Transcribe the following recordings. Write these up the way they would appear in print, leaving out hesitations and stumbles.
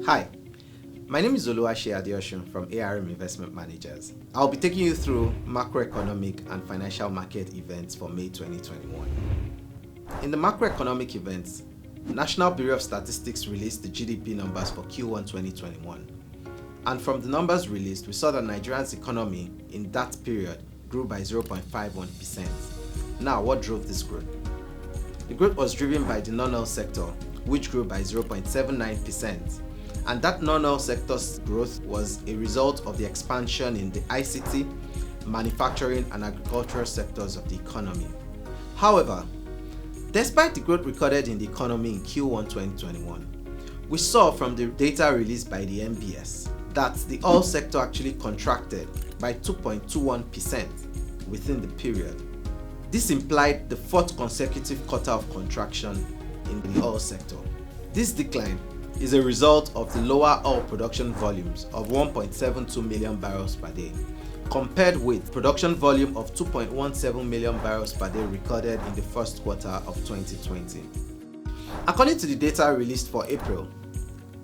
Hi, my name is Oluwaseyi Adeosun from ARM Investment Managers. I'll be taking you through macroeconomic and financial market events for May 2021. In the macroeconomic events, National Bureau of Statistics released the GDP numbers for Q1 2021. And from the numbers released, we saw that Nigeria's economy in that period grew by 0.51%. Now, what drove this growth? The growth was driven by the non-oil sector, which grew by 0.79%. And that non-oil sector's growth was a result of the expansion in the ICT, manufacturing, and agricultural sectors of the economy. However, despite the growth recorded in the economy in Q1 2021, we saw from the data released by the NBS that the oil sector actually contracted by 2.21% within the period. This implied the fourth consecutive quarter of contraction in the oil sector. This decline is a result of the lower oil production volumes of 1.72 million barrels per day, compared with production volume of 2.17 million barrels per day recorded in the first quarter of 2020. According to the data released for April,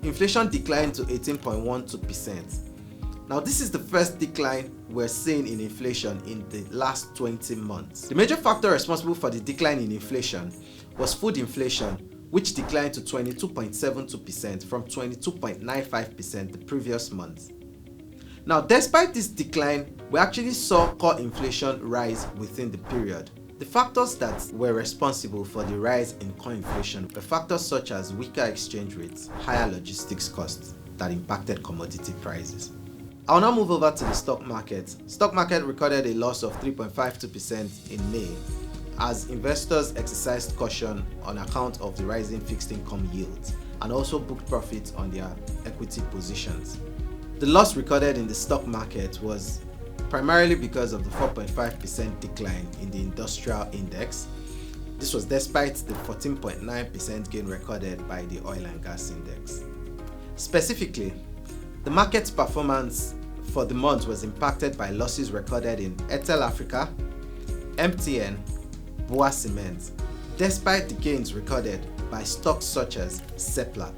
inflation declined to 18.12%. Now, this is the first decline we're seeing in inflation in the last 20 months. The major factor responsible for the decline in inflation was food inflation, which declined to 22.72% from 22.95% the previous month. Now, despite this decline, we actually saw core inflation rise within the period. The factors that were responsible for the rise in core inflation were factors such as weaker exchange rates, higher logistics costs that impacted commodity prices. I'll now move over to the stock market. Stock market recorded a loss of 3.52% in May as investors exercised caution on account of the rising fixed income yields and also booked profits on their equity positions. The loss recorded in the stock market was primarily because of the 4.5% decline in the industrial index. This was despite the 14.9% gain recorded by the oil and gas index. Specifically, the market's performance for the month was impacted by losses recorded in Airtel Africa, MTN, BUA Cement, despite the gains recorded by stocks such as Seplat.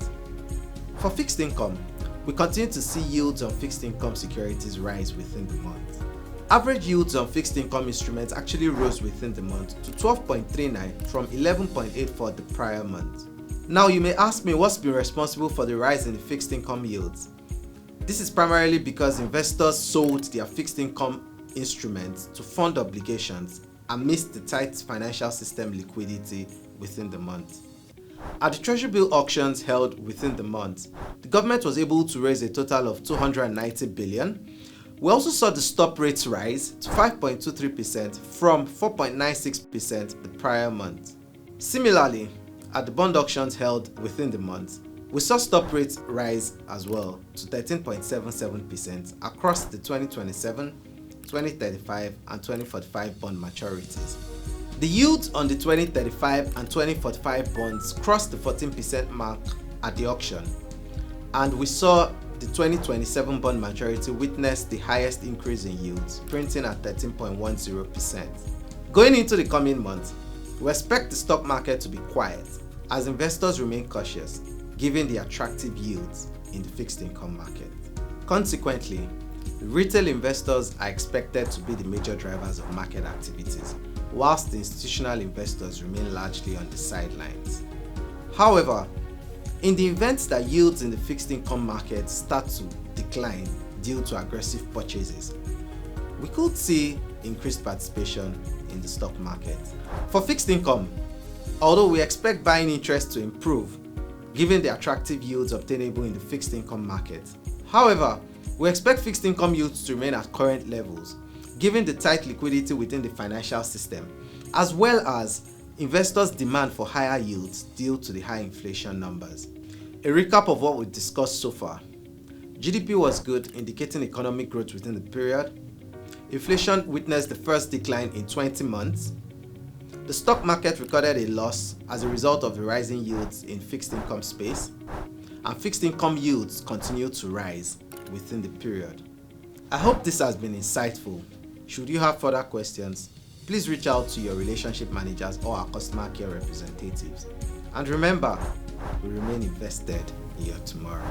For fixed income, we continue to see yields on fixed income securities rise within the month. Average yields on fixed income instruments actually rose within the month to 12.39 from 11.84 the prior month. Now, you may ask me what's been responsible for the rise in the fixed income yields. This is primarily because investors sold their fixed income instruments to fund obligations amidst the tight financial system liquidity within the month. At the Treasury bill auctions held within the month, the government was able to raise a total of 290 billion. We also saw the stop rates rise to 5.23% from 4.96% the prior month. Similarly, at the bond auctions held within the month, we saw stop rates rise as well to 13.77% across the 2027, 2035 and 2045 bond maturities. The yields on the 2035 and 2045 bonds crossed the 14% mark at the auction, and we saw the 2027 bond maturity witness the highest increase in yields, printing at 13.10%. Going into the coming months, we expect the stock market to be quiet as investors remain cautious given the attractive yields in the fixed income market. Consequently, retail investors are expected to be the major drivers of market activities, whilst the institutional investors remain largely on the sidelines. However, in the event that yields in the fixed income market start to decline due to aggressive purchases, we could see increased participation in the stock market. For fixed income, although we expect buying interest to improve given the attractive yields obtainable in the fixed income market, however, we expect fixed income yields to remain at current levels given the tight liquidity within the financial system, as well as investors' demand for higher yields due to the high inflation numbers. A recap of what we've discussed so far. GDP was good, indicating economic growth within the period. Inflation witnessed the first decline in 20 months. The stock market recorded a loss as a result of the rising yields in fixed income space, and fixed income yields continued to rise within the period. I hope this has been insightful. Should you have further questions, please reach out to your relationship managers or our customer care representatives. And remember, we remain invested in your tomorrow.